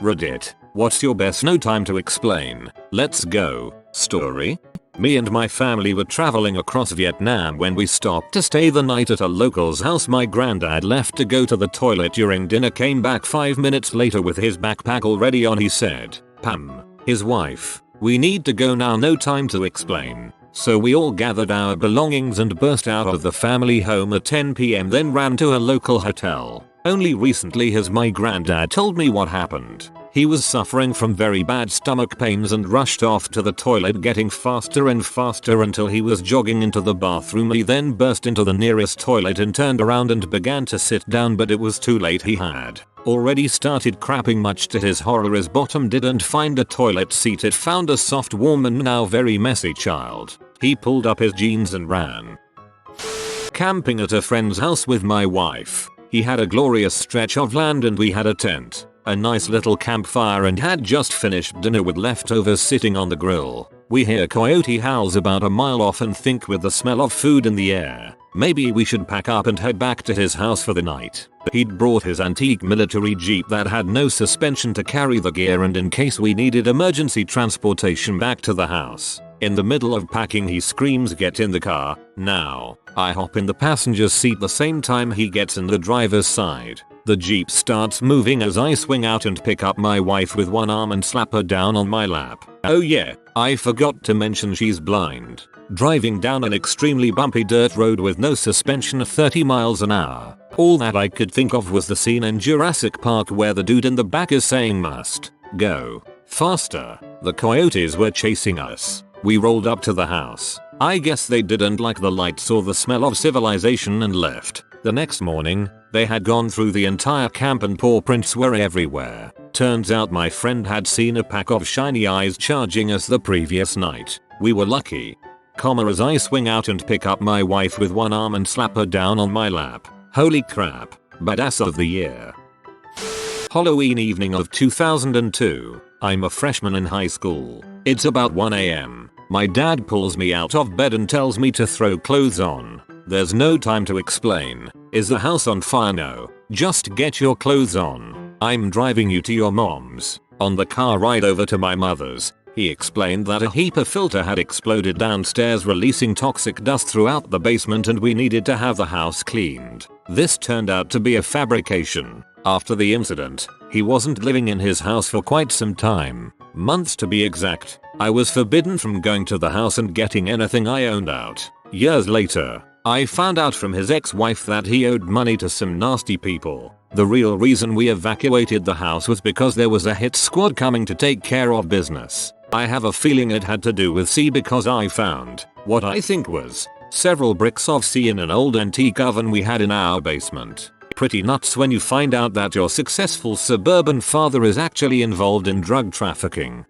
Reddit, what's your best no time to explain? Let's go. Story? Me and my family were traveling across Vietnam when we stopped to stay the night at a local's house. My granddad left to go to the toilet during dinner, came back 5 minutes later with his backpack already on. He said, Pam, his wife, we need to go now, no time to explain. So we all gathered our belongings and burst out of the family home at 10 p.m. then ran to a local hotel. Only recently has my granddad told me what happened. He was suffering from very bad stomach pains and rushed off to the toilet, getting faster and faster until he was jogging into the bathroom. He then burst into the nearest toilet and turned around and began to sit down, but it was too late. He had already started crapping. Much to his horror, his bottom didn't find a toilet seat, it found a soft, warm and now very messy child. He pulled up his jeans and ran. Camping at a friend's house with my wife. He had a glorious stretch of land and we had a tent, a nice little campfire, and had just finished dinner with leftovers sitting on the grill. We hear Coyote howls about a mile off and think, with the smell of food in the air, maybe we should pack up and head back to his house for the night. He'd brought his antique military jeep that had no suspension to carry the gear and in case we needed emergency transportation back to the house. In the middle of packing he screams, "Get in the car, now." I hop in the passenger's seat the same time he gets in the driver's side. The jeep starts moving as I swing out and pick up my wife with one arm and slap her down on my lap. Oh yeah, I forgot to mention she's blind. Driving down an extremely bumpy dirt road with no suspension at 30 miles an hour. All that I could think of was the scene in Jurassic Park where the dude in the back is saying, "Must go faster." The coyotes were chasing us. We rolled up to the house. I guess they didn't like the lights or the smell of civilization and left. The next morning, they had gone through the entire camp and paw prints were everywhere. Turns out my friend had seen a pack of shiny eyes charging us the previous night. We were lucky. As I swing out and pick up my wife with one arm and slap her down on my lap. Holy crap, badass of the year. Halloween evening of 2002. I'm a freshman in high school. It's about 1 a.m. My dad pulls me out of bed and tells me to throw clothes on. There's no time to explain. Is the house on fire? No. Just get your clothes on. I'm driving you to your mom's. On the car ride over to my mother's, he explained that a HEPA filter had exploded downstairs, releasing toxic dust throughout the basement, and we needed to have the house cleaned. This turned out to be a fabrication. After the incident, he wasn't living in his house for quite some time. Months to be exact. I was forbidden from going to the house and getting anything I owned out. Years later, I found out from his ex-wife that he owed money to some nasty people. The real reason we evacuated the house was because there was a hit squad coming to take care of business. I have a feeling it had to do with C because I found what I think was several bricks of C in an old antique oven we had in our basement. Pretty nuts when you find out that your successful suburban father is actually involved in drug trafficking.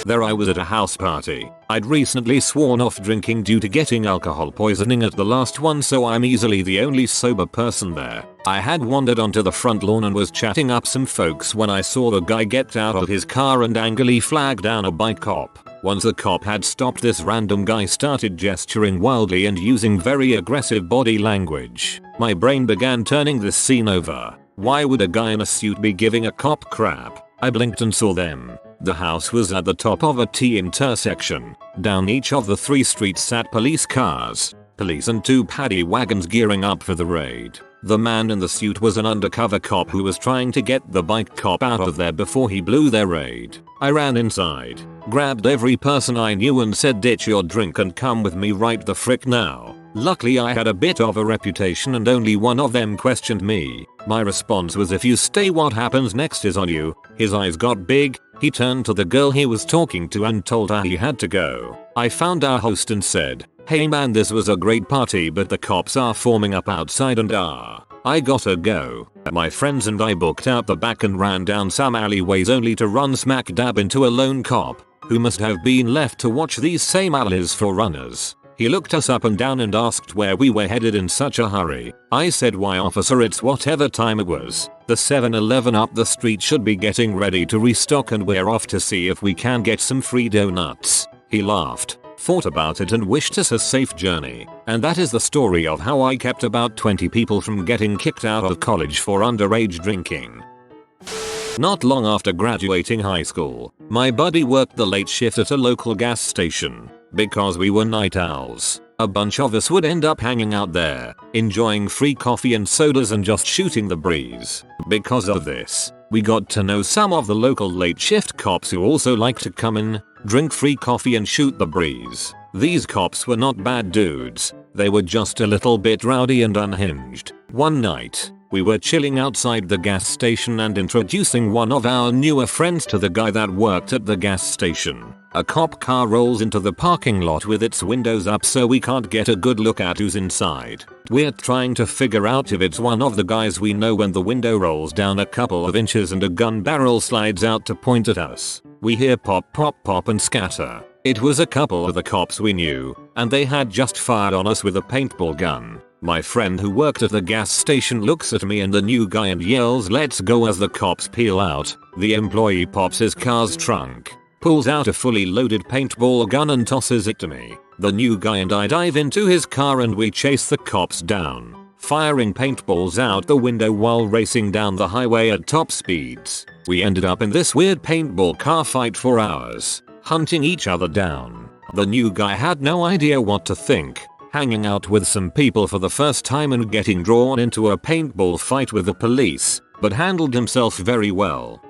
There I was at a house party. I'd recently sworn off drinking due to getting alcohol poisoning at the last one, so I'm easily the only sober person there. I had wandered onto the front lawn and was chatting up some folks when I saw the guy get out of his car and angrily flag down a bike cop. Once the cop had stopped, this random guy started gesturing wildly and using very aggressive body language. My brain began turning this scene over. Why would a guy in a suit be giving a cop crap? I blinked and saw them. The house was at the top of a T intersection. Down each of the 3 streets sat police cars. Police and 2 paddy wagons gearing up for the raid. The man in the suit was an undercover cop who was trying to get the bike cop out of there before he blew their raid. I ran inside, grabbed every person I knew and said, "Ditch your drink and come with me right the frick now." Luckily I had a bit of a reputation and only one of them questioned me. My response was, "If you stay, what happens next is on you." His eyes got big. He turned to the girl he was talking to and told her he had to go. I found our host and said, "Hey man, this was a great party but the cops are forming up outside and I gotta go." My friends and I booked out the back and ran down some alleyways only to run smack dab into a lone cop, who must have been left to watch these same alleys for runners. He looked us up and down and asked where we were headed in such a hurry. I said, "Why officer, it's whatever time it was. The 7-Eleven up the street should be getting ready to restock and we're off to see if we can get some free donuts." He laughed, thought about it and wished us a safe journey. And that is the story of how I kept about 20 people from getting kicked out of college for underage drinking. Not long after graduating high school, my buddy worked the late shift at a local gas station. Because we were night owls, a bunch of us would end up hanging out there, enjoying free coffee and sodas and just shooting the breeze. Because of this, we got to know some of the local late shift cops who also like to come in, drink free coffee and shoot the breeze. These cops were not bad dudes, they were just a little bit rowdy and unhinged. One night, we were chilling outside the gas station and introducing one of our newer friends to the guy that worked at the gas station. A cop car rolls into the parking lot with its windows up so we can't get a good look at who's inside. We're trying to figure out if it's one of the guys we know when the window rolls down a couple of inches and a gun barrel slides out to point at us. We hear pop pop pop and scatter. It was a couple of the cops we knew, and they had just fired on us with a paintball gun. My friend who worked at the gas station looks at me and the new guy and yells "Let's go" as the cops peel out. The employee pops his car's trunk, pulls out a fully loaded paintball gun and tosses it to me. The new guy and I dive into his car and we chase the cops down, firing paintballs out the window while racing down the highway at top speeds. We ended up in this weird paintball car fight for hours, hunting each other down. The new guy had no idea what to think, hanging out with some people for the first time and getting drawn into a paintball fight with the police, but handled himself very well.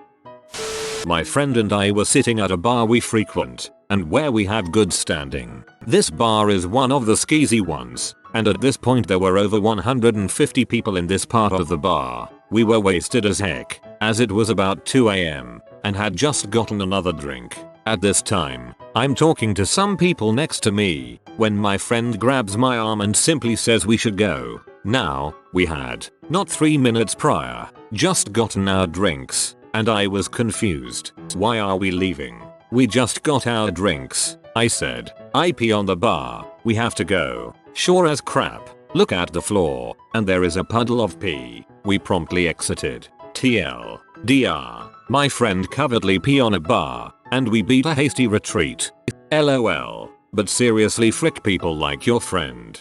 My friend and I were sitting at a bar we frequent, and where we have good standing. This bar is one of the skeezy ones, and at this point there were over 150 people in this part of the bar. We were wasted as heck, as it was about 2 AM, and had just gotten another drink. At this time, I'm talking to some people next to me, when my friend grabs my arm and simply says we should go. Now, we had, not 3 minutes prior, just gotten our drinks, and I was confused. Why are we leaving? We just got our drinks, I said. I pee on the bar, we have to go. Sure as crap, look at the floor, and there is a puddle of pee. We promptly exited. TLDR, my friend covertly pee on a bar, and we beat a hasty retreat. LOL. But seriously, frick people like your friend.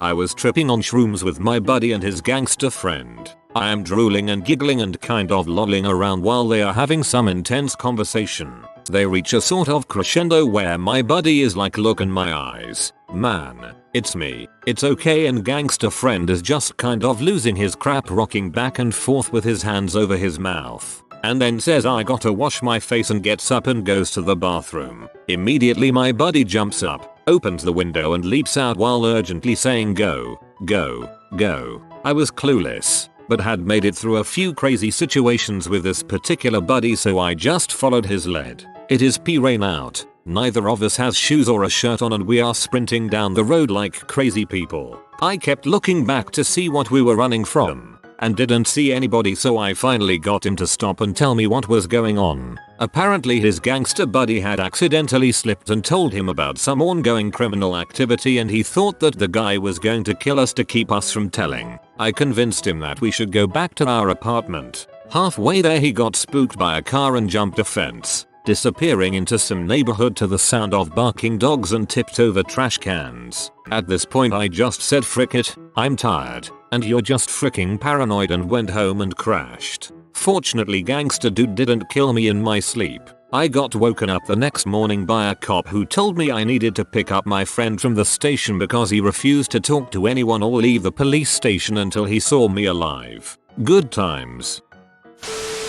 I was tripping on shrooms with my buddy and his gangster friend. I am drooling and giggling and kind of lolling around while they are having some intense conversation. They reach a sort of crescendo where my buddy is like, look in my eyes, man, it's me, it's okay, and gangster friend is just kind of losing his crap, rocking back and forth with his hands over his mouth. And then says I gotta wash my face and gets up and goes to the bathroom. Immediately my buddy jumps up, opens the window and leaps out while urgently saying go, go, go. I was clueless, but had made it through a few crazy situations with this particular buddy, so I just followed his lead. It is pee rain out, neither of us has shoes or a shirt on, and we are sprinting down the road like crazy people. I kept looking back to see what we were running from, and didn't see anybody, so I finally got him to stop and tell me what was going on. Apparently his gangster buddy had accidentally slipped and told him about some ongoing criminal activity, and he thought that the guy was going to kill us to keep us from telling. I convinced him that we should go back to our apartment. Halfway there he got spooked by a car and jumped a fence, disappearing into some neighborhood to the sound of barking dogs and tipped over trash cans. At this point I just said frick it, I'm tired, and you're just freaking paranoid, and went home and crashed. Fortunately gangster dude didn't kill me in my sleep. I got woken up the next morning by a cop who told me I needed to pick up my friend from the station because he refused to talk to anyone or leave the police station until he saw me alive. Good times.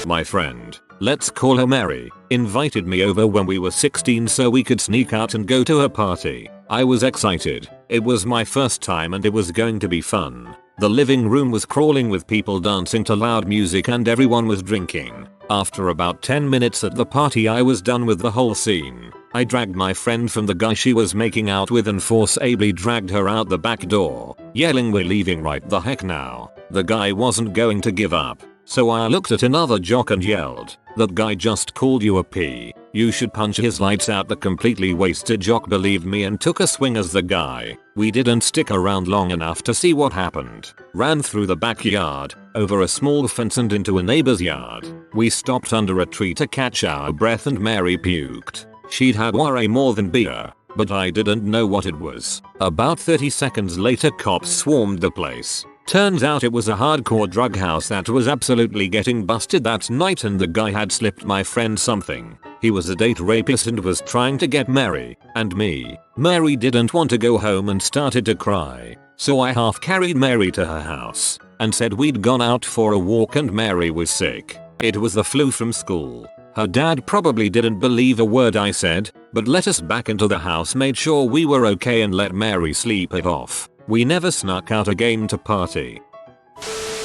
My friend, let's call her Mary, invited me over when we were 16 so we could sneak out and go to her party. I was excited. It was my first time and it was going to be fun. The living room was crawling with people dancing to loud music and everyone was drinking. After about 10 minutes at the party I was done with the whole scene. I dragged my friend from the guy she was making out with and forcibly dragged her out the back door, yelling we're leaving right the heck now. The guy wasn't going to give up, so I looked at another jock and yelled, that guy just called you a P. You should punch his lights out. The completely wasted jock believed me and took a swing as the guy. We didn't stick around long enough to see what happened. Ran through the backyard, over a small fence and into a neighbor's yard. We stopped under a tree to catch our breath and Mary puked. She'd had way more than beer, but I didn't know what it was. About 30 seconds later cops swarmed the place. Turns out it was a hardcore drug house that was absolutely getting busted that night, and the guy had slipped my friend something. He was a date rapist and was trying to get Mary and me. Mary didn't want to go home and started to cry. So I half carried Mary to her house and said we'd gone out for a walk and Mary was sick. It was the flu from school. Her dad probably didn't believe a word I said, but let us back into the house, made sure we were okay and let Mary sleep it off. We never snuck out again to party.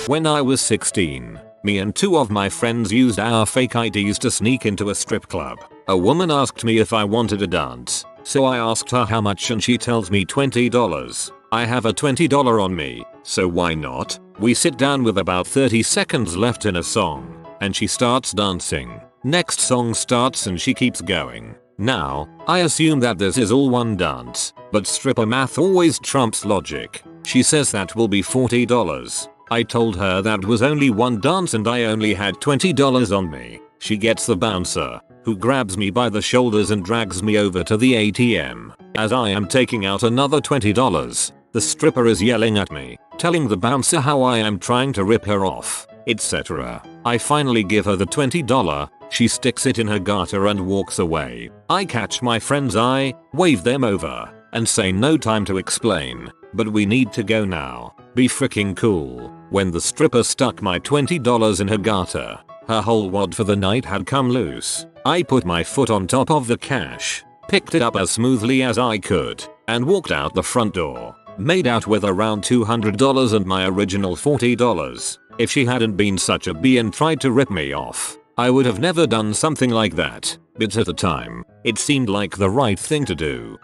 When I was 16, me and 2 of my friends used our fake IDs to sneak into a strip club. A woman asked me if I wanted to dance, so I asked her how much and she tells me $20. I have a $20 on me, so why not? We sit down with about 30 seconds left in a song, and she starts dancing. Next song starts and she keeps going. Now, I assume that this is all one dance, but stripper math always trumps logic. She says that will be $40. I told her that was only one dance and I only had $20 on me. She gets the bouncer, who grabs me by the shoulders and drags me over to the ATM. As I am taking out another $20, the stripper is yelling at me, telling the bouncer how I am trying to rip her off, etc. I finally give her the $20. She sticks it in her garter and walks away. I catch my friend's eye, wave them over, and say no time to explain, but we need to go now. Be freaking cool. When the stripper stuck my $20 in her garter, her whole wad for the night had come loose. I put my foot on top of the cash, picked it up as smoothly as I could, and walked out the front door. Made out with around $200 and my original $40. If she hadn't been such a bee and tried to rip me off, I would have never done something like that, but at the time, it seemed like the right thing to do.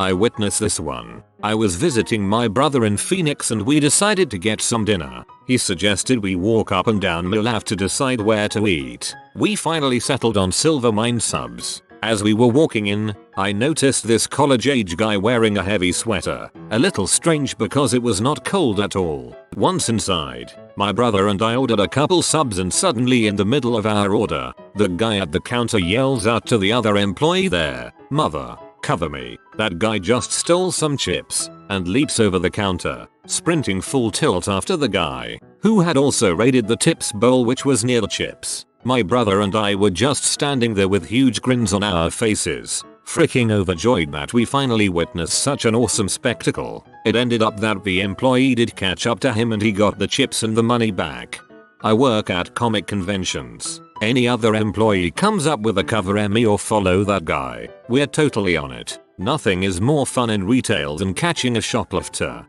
I witnessed this one. I was visiting my brother in Phoenix and we decided to get some dinner. He suggested we walk up and down Mill Ave to decide where to eat. We finally settled on Silvermine Subs. As we were walking in, I noticed this college-age guy wearing a heavy sweater. A little strange because it was not cold at all. Once inside, my brother and I ordered a couple subs and suddenly in the middle of our order, the guy at the counter yells out to the other employee there, "Mother, cover me." That guy just stole some chips and leaps over the counter, sprinting full tilt after the guy, who had also raided the tips bowl which was near the chips. My brother and I were just standing there with huge grins on our faces, freaking overjoyed that we finally witnessed such an awesome spectacle. It ended up that the employee did catch up to him and he got the chips and the money back. I work at comic conventions. Any other employee comes up with a cover me or follow that guy, we're totally on it. Nothing is more fun in retail than catching a shoplifter.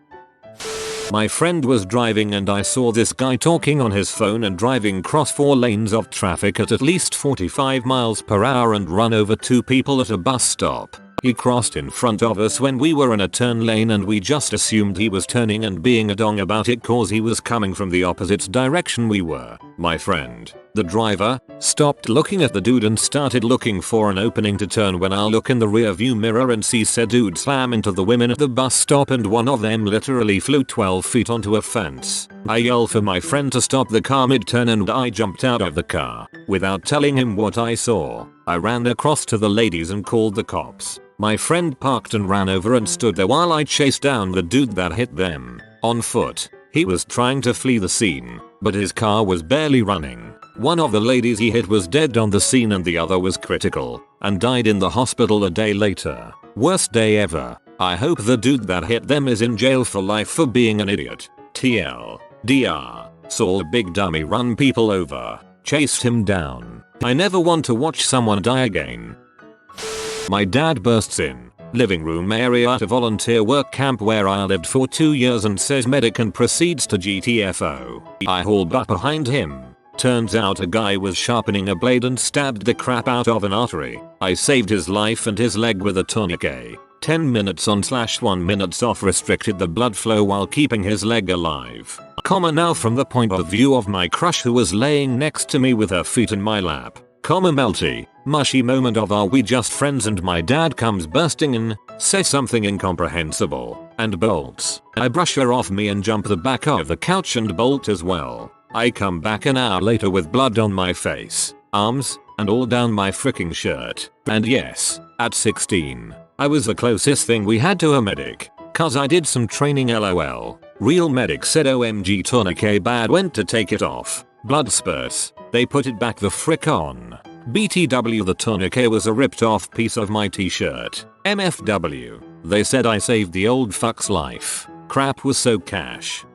My friend was driving and I saw this guy talking on his phone and driving across 4 lanes of traffic at least 45 miles per hour and run over 2 people at a bus stop. He crossed in front of us when we were in a turn lane and we just assumed he was turning and being a dong about it cause he was coming from the opposite direction we were. My friend, the driver, stopped looking at the dude and started looking for an opening to turn when I look in the rear view mirror and see said dude slam into the women at the bus stop and one of them literally flew 12 feet onto a fence. I yelled for my friend to stop the car mid-turn and I jumped out of the car. Without telling him what I saw, I ran across to the ladies and called the cops. My friend parked and ran over and stood there while I chased down the dude that hit them. On foot, he was trying to flee the scene, but his car was barely running. One of the ladies he hit was dead on the scene and the other was critical and died in the hospital a day later. Worst day ever. I hope the dude that hit them is in jail for life for being an idiot. TLDR. Saw a big dummy run people over. Chased him down. I never want to watch someone die again. My dad bursts in living room area at a volunteer work camp where I lived for 2 years and says medic and proceeds to GTFO. I haul butt behind him. Turns out a guy was sharpening a blade and stabbed the crap out of an artery. I saved his life and his leg with a tourniquet. 10 minutes on / 1 minutes off restricted the blood flow while keeping his leg alive. Now from the point of view of my crush who was laying next to me with her feet in my lap. Melty, mushy moment of are we just friends and my dad comes bursting in, says something incomprehensible, and bolts. I brush her off me and jump the back of the couch and bolt as well. I come back an hour later with blood on my face, arms, and all down my freaking shirt. And yes, at 16, I was the closest thing we had to a medic, cause I did some training lol. Real medic said OMG Tourniquet bad, went to take it off. Blood spurts. They put it back the frick on. BTW, the tourniquet was a ripped off piece of my t-shirt. MFW. They said I saved the old fuck's life. Crap was so cash.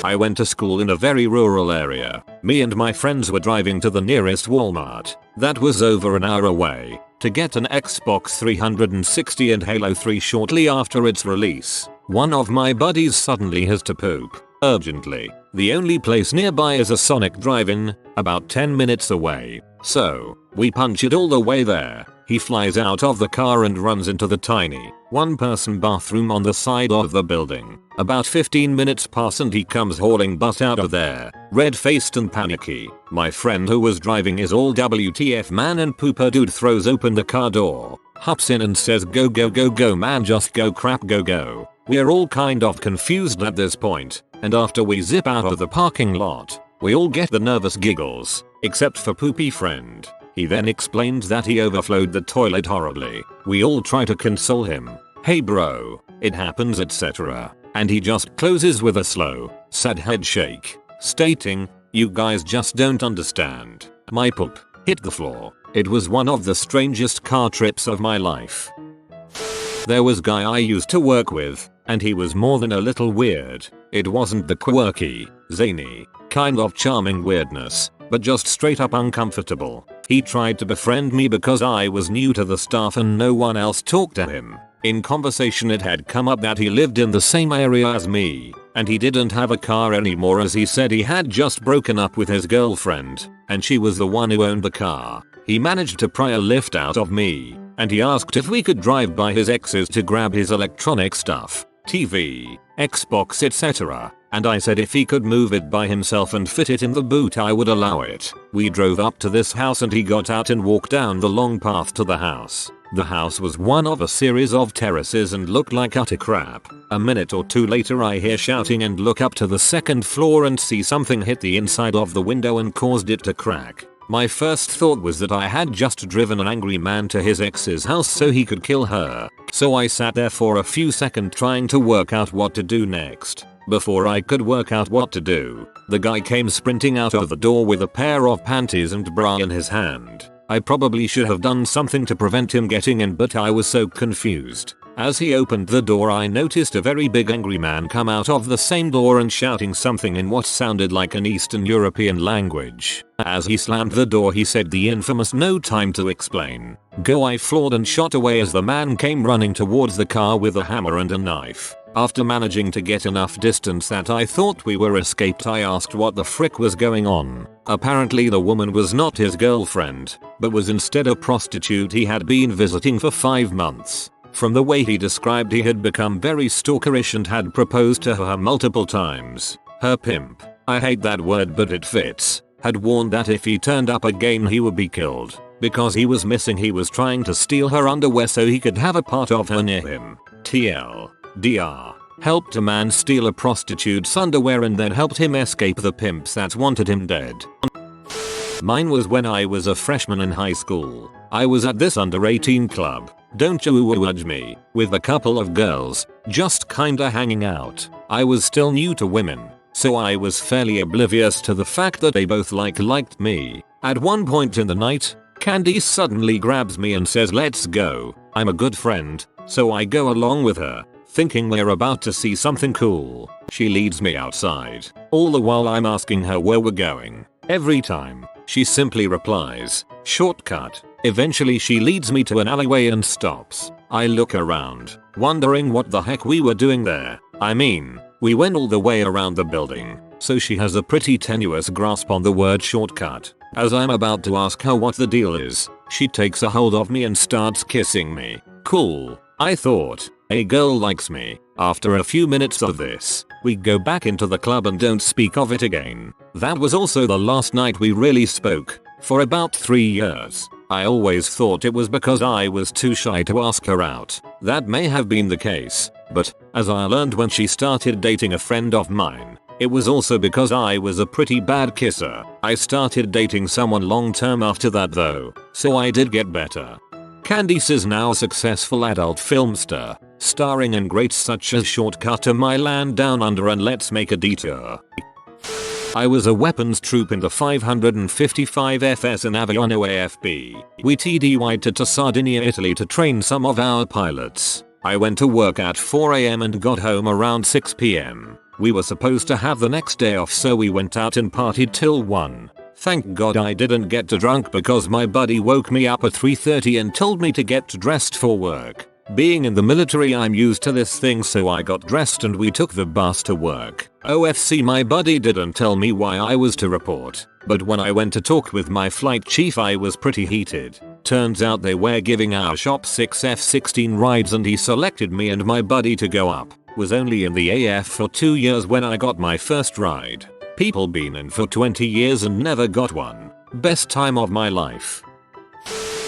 I went to school in a very rural area. Me and my friends were driving to the nearest Walmart, that was over an hour away, to get an Xbox 360 and Halo 3 shortly after its release. One of my buddies suddenly has to poop. Urgently. The only place nearby is a Sonic drive-in, about 10 minutes away. So, we punch it all the way there. He flies out of the car and runs into the tiny, one-person bathroom on the side of the building. About 15 minutes pass and he comes hauling butt out of there, red-faced and panicky. My friend who was driving is all WTF man, and pooper dude throws open the car door, hops in and says go go go go man, just go crap go go. We're all kind of confused at this point, and after we zip out of the parking lot, we all get the nervous giggles, except for poopy friend. He then explains that he overflowed the toilet horribly. We all try to console him. Hey bro, it happens etc. And he just closes with a slow, sad head shake, stating, you guys just don't understand. My poop hit the floor. It was one of the strangest car trips of my life. There was guy I used to work with, and he was more than a little weird. It wasn't the quirky, zany, kind of charming weirdness, but just straight up uncomfortable. He tried to befriend me because I was new to the staff and no one else talked to him. In conversation it had come up that he lived in the same area as me, and he didn't have a car anymore as he said he had just broken up with his girlfriend, and she was the one who owned the car. He managed to pry a lift out of me, and he asked if we could drive by his ex's to grab his electronic stuff, TV, Xbox etc. And I said if he could move it by himself and fit it in the boot I would allow it. We drove up to this house and he got out and walked down the long path to the house. The house was one of a series of terraces and looked like utter crap. A minute or two later I hear shouting and look up to the second floor and see something hit the inside of the window and caused it to crack. My first thought was that I had just driven an angry man to his ex's house so he could kill her. So I sat there for a few seconds trying to work out what to do next. Before I could work out what to do, the guy came sprinting out of the door with a pair of panties and bra in his hand. I probably should have done something to prevent him getting in, but I was so confused. As he opened the door I noticed a very big angry man come out of the same door and shouting something in what sounded like an Eastern European language. As he slammed the door he said the infamous "no time to explain." Go. I floored and shot away as the man came running towards the car with a hammer and a knife. After managing to get enough distance that I thought we were escaped I asked what the frick was going on. Apparently the woman was not his girlfriend, but was instead a prostitute he had been visiting for 5 months. From the way he described he had become very stalkerish and had proposed to her multiple times. Her pimp, I hate that word but it fits, had warned that if he turned up again he would be killed. Because he was missing he was trying to steal her underwear so he could have a part of her near him. TLDR. Helped a man steal a prostitute's underwear and then helped him escape the pimps that wanted him dead. Mine was when I was a freshman in high school. I was at this under 18 club, don't you judge me, with a couple of girls, just kinda hanging out. I was still new to women, so I was fairly oblivious to the fact that they both liked me. At one point in the night, Candy suddenly grabs me and says let's go. I'm a good friend, so I go along with her, thinking we're about to see something cool. She leads me outside, all the while I'm asking her where we're going. Every time, she simply replies, shortcut. Eventually she leads me to an alleyway and stops. I look around, wondering what the heck we were doing there. I mean, we went all the way around the building, so she has a pretty tenuous grasp on the word shortcut. As I'm about to ask her what the deal is, she takes a hold of me and starts kissing me. Cool, I thought. A girl likes me. After a few minutes of this, we go back into the club and don't speak of it again. That was also the last night we really spoke, for about 3 years. I always thought it was because I was too shy to ask her out. That may have been the case, but, as I learned when she started dating a friend of mine, it was also because I was a pretty bad kisser. I started dating someone long term after that though, so I did get better. Candice is now a successful adult film star. starring in greats such as Shortcut to My Land Down Under and Let's Make a Detour. I was a weapons troop in the 555 FS in Aviano AFB. We TDY'd to Sardinia, Italy to train some of our pilots. I went to work at 4 AM and got home around 6 PM. We were supposed to have the next day off, so we went out and partied till 1. Thank God I didn't get too drunk because my buddy woke me up at 3:30 and told me to get dressed for work. Being in the military, I'm used to this thing, so I got dressed and we took the bus to work. OFC, my buddy didn't tell me why I was to report, but when I went to talk with my flight chief I was pretty heated. Turns out they were giving our shop 6 F-16 rides and he selected me and my buddy to go up. Was only in the AF for 2 years when I got my first ride. People been in for 20 years and never got one. Best time of my life.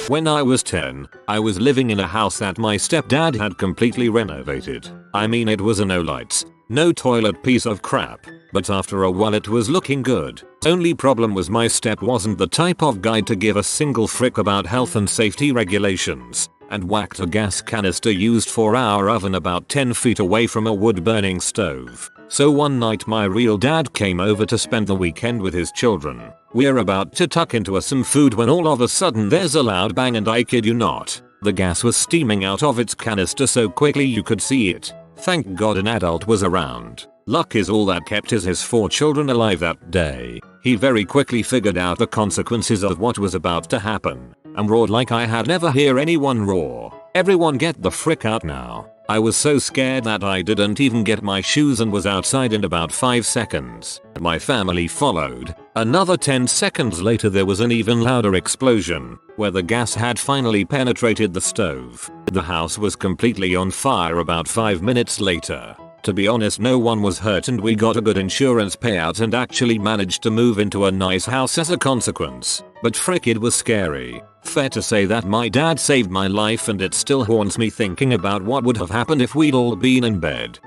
When I was 10, I was living in a house that my stepdad had completely renovated. I mean, it was a no lights, no toilet piece of crap, but after a while it was looking good. Only problem was my step wasn't the type of guy to give a single frick about health and safety regulations, and whacked a gas canister used for our oven about 10 feet away from a wood burning stove. So one night my real dad came over to spend the weekend with his children. We're about to tuck into some food when all of a sudden there's a loud bang, and I kid you not, the gas was steaming out of its canister so quickly you could see it. Thank God an adult was around. Luck is all that kept his 4 children alive that day. He very quickly figured out the consequences of what was about to happen and roared like I had never hear anyone roar. Everyone get the frick out now. I was so scared that I didn't even get my shoes and was outside in about 5 seconds. My family followed. Another 10 seconds later there was an even louder explosion, where the gas had finally penetrated the stove. The house was completely on fire about 5 minutes later. To be honest, no one was hurt and we got a good insurance payout and actually managed to move into a nice house as a consequence. But frick, it was scary. Fair to say that my dad saved my life and it still haunts me thinking about what would have happened if we'd all been in bed.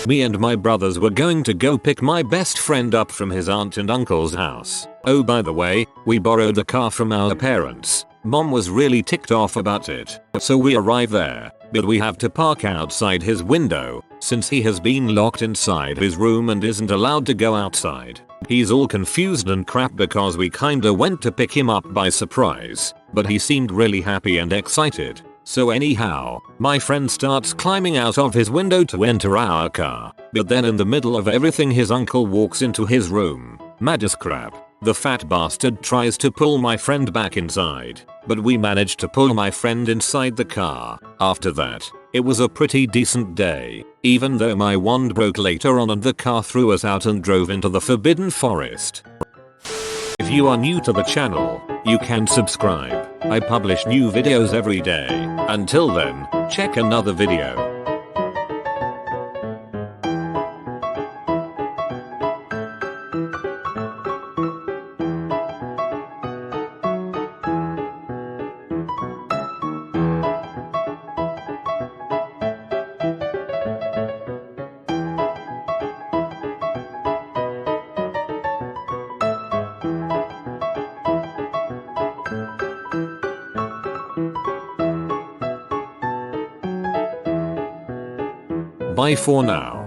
Me and my brothers were going to go pick my best friend up from his aunt and uncle's house. Oh, by the way, we borrowed the car from our parents. Mom was really ticked off about it. So we arrive there, but we have to park outside his window, since he has been locked inside his room and isn't allowed to go outside. He's all confused and crap because we kinda went to pick him up by surprise, but he seemed really happy and excited. So anyhow, my friend starts climbing out of his window to enter our car, but then in the middle of everything his uncle walks into his room. Mad as crap. The fat bastard tries to pull my friend back inside, but we managed to pull my friend inside the car. After that, it was a pretty decent day, even though my wand broke later on and the car threw us out and drove into the forbidden forest. If you are new to the channel, you can subscribe. I publish new videos every day. Until then, check another video. Bye for now.